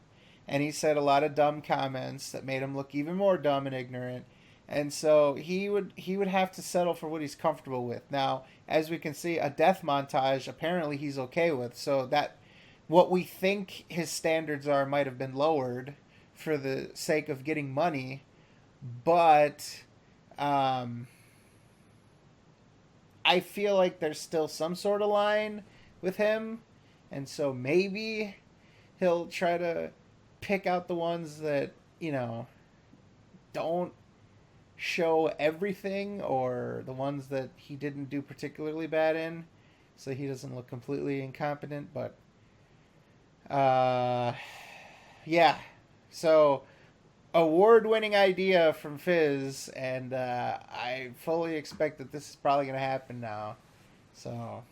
And he said a lot of dumb comments that made him look even more dumb and ignorant. And so he would have to settle for what he's comfortable with. Now, as we can see, a death montage, apparently he's okay with. So that what we think his standards are might have been lowered for the sake of getting money. But I feel like there's still some sort of line with him. And so maybe he'll try to pick out the ones that, don't show everything, or the ones that he didn't do particularly bad in, so he doesn't look completely incompetent. But yeah, so award-winning idea from Fizz, and I fully expect that this is probably going to happen now. So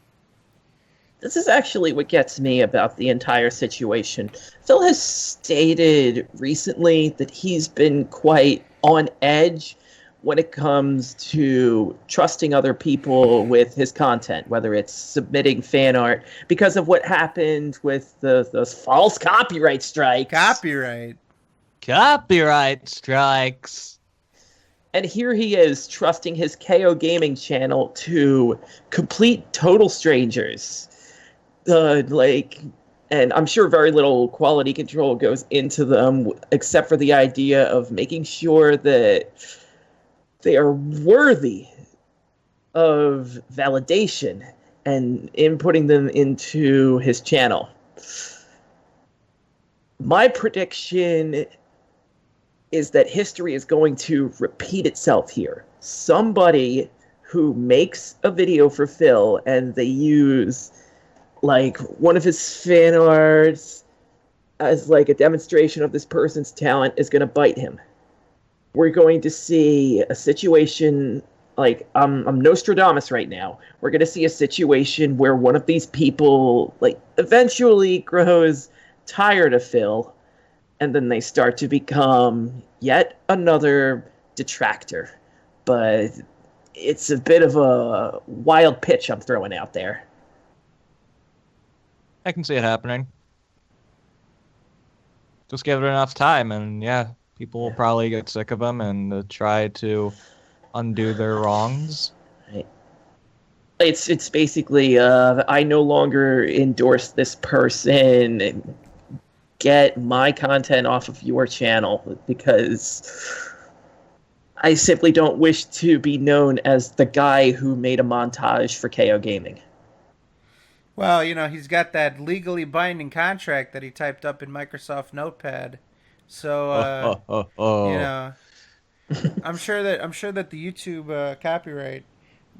this is actually what gets me about the entire situation. Phil has stated recently that he's been quite on edge when it comes to trusting other people with his content, whether it's submitting fan art, because of what happened with those false copyright strikes. Copyright strikes. And here he is trusting his KO Gaming channel to complete total strangers. And I'm sure very little quality control goes into them, except for the idea of making sure that they are worthy of validation and inputting them into his channel. My prediction is that history is going to repeat itself here. somebody who makes a video for Phil and they use like one of his fan arts as like a demonstration of this person's talent is going to bite him. We're going to see a situation like I'm Nostradamus right now. We're going to see a situation where one of these people like eventually grows tired of Phil, and then they start to become yet another detractor. But it's a bit of a wild pitch I'm throwing out there. I can see it happening. Just give it enough time, and yeah, people will probably get sick of him and try to undo their wrongs. Right. It's basically I no longer endorse this person. Get my content off of your channel because I simply don't wish to be known as the guy who made a montage for KO Gaming. Well, you know, he's got that legally binding contract that he typed up in Microsoft Notepad. So, you know, I'm sure that the YouTube copyright,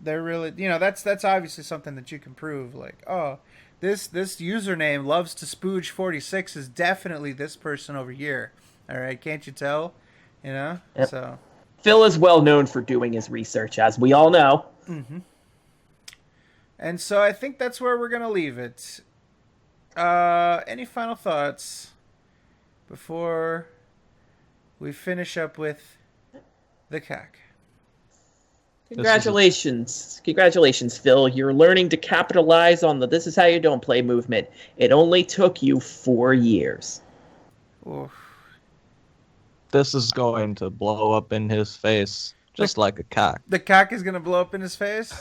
they're really, you know, that's obviously something that you can prove. Like, oh, this username loves to spooge 46 is definitely this person over here. All right, can't you tell? You know, yep. So Phil is well known for doing his research, as we all know. Mm-hmm. And so I think that's where we're gonna leave it. Any final thoughts before we finish up with the KOCC? Congratulations, Phil. You're learning to capitalize on the "This is how you don't play" movement. It only took you 4 years. Oof. This is going to blow up in his face, just like a cock. The KOCC is gonna blow up in his face.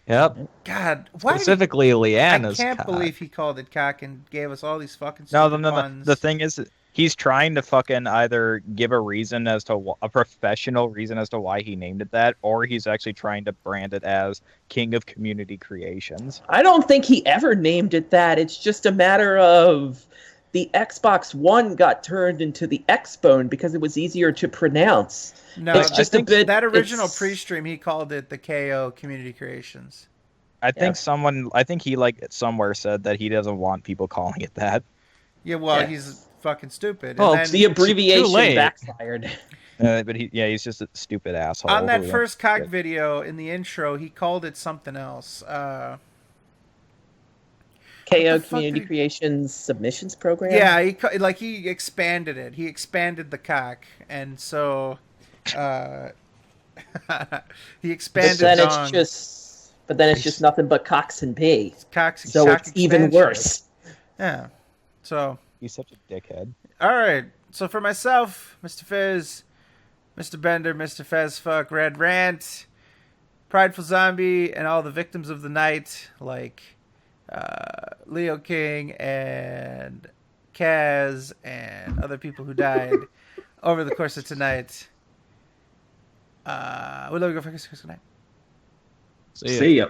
Yep. God, why specifically Leanna's I can't cock. believe he called it KOCC and gave us all these fucking stupid puns. The thing is, he's trying to fucking either give a reason as to a professional reason as to why he named it that, or he's actually trying to brand it as King of Community Creations. I don't think he ever named it that. It's just a matter of the Xbox One got turned into the Xbone because it was easier to pronounce. No, it's just a bit. That original pre-stream, he called it the KO Community Creations. I think he like somewhere said that he doesn't want people calling it that. Yeah, well, he's fucking stupid. Well, and then, the abbreviation backfired. But he's just a stupid asshole. On that first KOCC video in the intro, he called it something else. KO Community Creations Submissions Program? Yeah, he expanded it. He expanded the KOCC, and so he expanded but then it's just nothing but Cox and P. So it's even worse. Yeah. So he's such a dickhead. All right. So for myself, Mr. Fizz, Mr. Bender, Mr. Fezfuck, Red Rant, Prideful Zombie, and all the victims of the night, like Leo King and Kaz and other people who died over the course of tonight. We love you. Go fuck us. Good night. See ya.